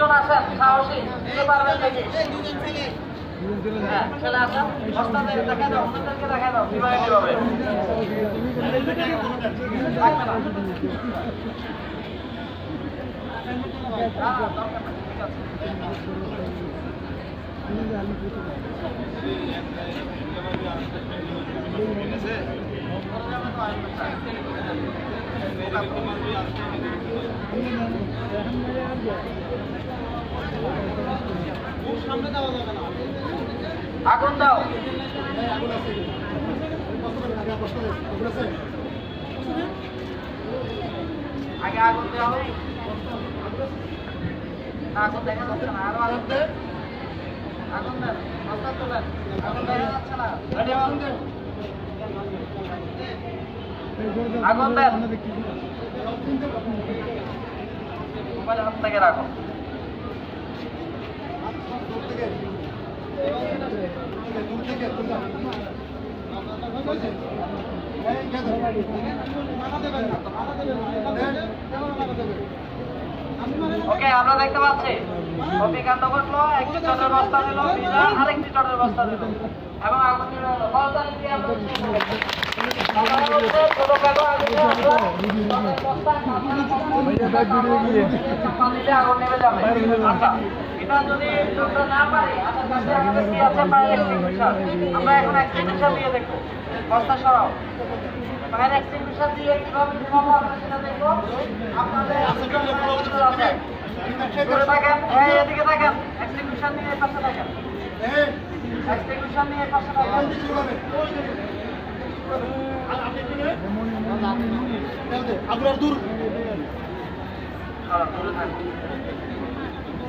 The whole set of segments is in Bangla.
দুজন আছেন সাহসী দিতে পারবেন নাকি? হ্যাঁ ছেলে আছেন বস্তাদের দেখা দাও অন্যদেরকে দেখা দাও কিভাবে কিভাবে আগুন দাও আগে আগুন দেওয়া হবে আগুন দেখা যাচ্ছে না আরো আগুন দেন আগুন দেন বস্তা তোলেন আগুন দেখা যাচ্ছে না আগুন দেন মোবাইল হাত থেকে রাখো ওকে আমরা দেখতে পাচ্ছি অগ্নিকাণ্ড ঘটলো একটি চটের বস্তা দিল আরেকটি চটের বস্তা দিল এবং আগুন নিয়ে হলো বলতাম কি আমরা আগুন নেমে যাবে আচ্ছা এটা যদি না পারি আপনার কাছে আমাদের কি আছে ফায়ার এক্সটিংগুইশার আমরা এখন এক্সটিংগুইশার দিয়ে দেখবো বস্তা সরাও ফায়ার এক্সটিংগুইশার দিয়ে কিভাবে ঘুমাবো আমরা সেটা দেখবো আপনাদের আছে দূরে থাকেন এদিকে থাকেন এক্সটিংগুইশার নিয়ে এই পাশে থাকেন এক্সটিংগুইশার নিয়ে এই পাশে থাকেন আপনার দূর দূরে থাকুন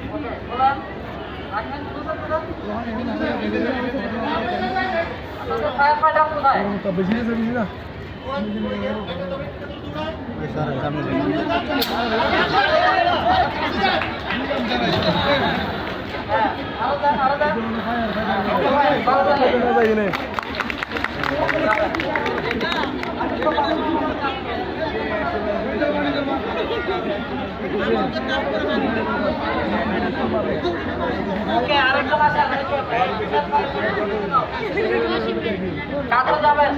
ওকে বলেন রাখেন আপনাদের ফায়ার ফাইটার কোথায় হ্যাঁ আরো দেন কাছে যাবেন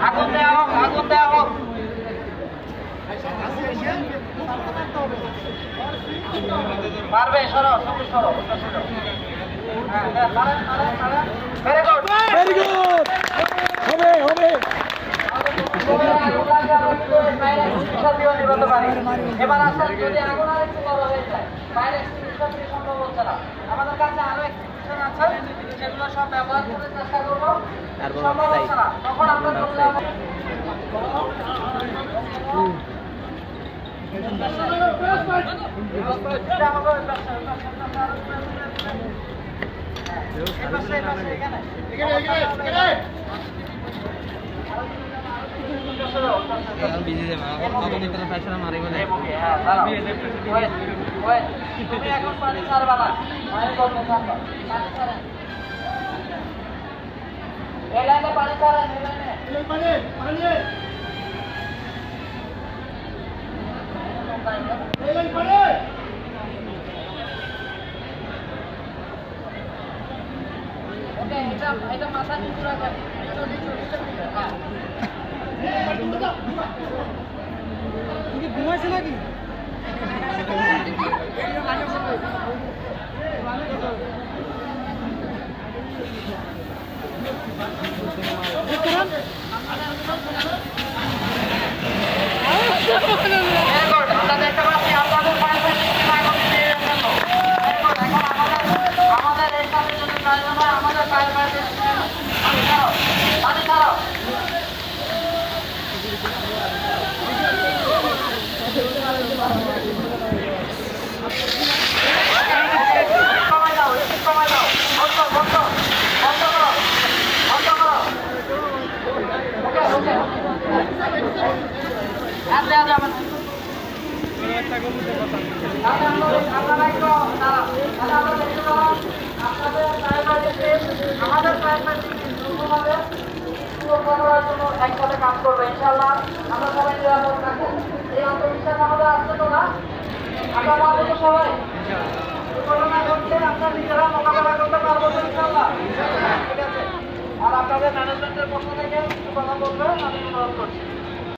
আগুন দেওয়া হোক আগুন দেওয়া হোক পারবে সরো সবুজ সরো ভেরি গুড ভেরি গুড হবে হবে এবার আসেন যদি আগুন আর একটু বড় হয়ে যায় ফায়ার এক্সটিংগুইশার দিয়ে সম্ভব হচ্ছে না আমাদের কাছে আরো এক্সটিংগুইশার আছে সেগুলো সব ব্যবহার করে চেষ্টা করবো সম্ভব হচ্ছে না তখন আমরা চলে যাবো এখন পানি ছাড়বা না এই লাইনে পানি ছাড়েন এই লাইনে এটা মাথা নিচু রাখেন ঘুমাইছে নাকি আমরা দেখতে পাচ্ছি আপনাদের আমাদের এই কাজের জন্য প্রয়োজন হয় আমাদের পানি ছাড়াও কমাই দাও কমাই দাও বন্ধ বন্ধ বন্ধ করো বন্ধ করো ওকে ওকে আর দেওয়া যাবে না আপনারা একটু আমরা দেখতে পাবো আপনাদের আমাদের দ্রুতভাবে করার জন্য একসাথে কাজ করবো ইনশাআল্লাহ আমরা সবাই নিরাপদ থাকবো এই আত্মবিশ্বাস আমাদের আসছে তো না আপনারা আছেন তো সবাই? দুর্ঘটনা ঘটলে আপনারা নিজেরা মোকাবেলা করতে পারবো তো ইনশাআল্লাহ? ঠিক আছে। আর আপনাদের ম্যানেজমেন্টের পক্ষ থেকে কিছু কথা বলবেন, আমি অনুরোধ করছি।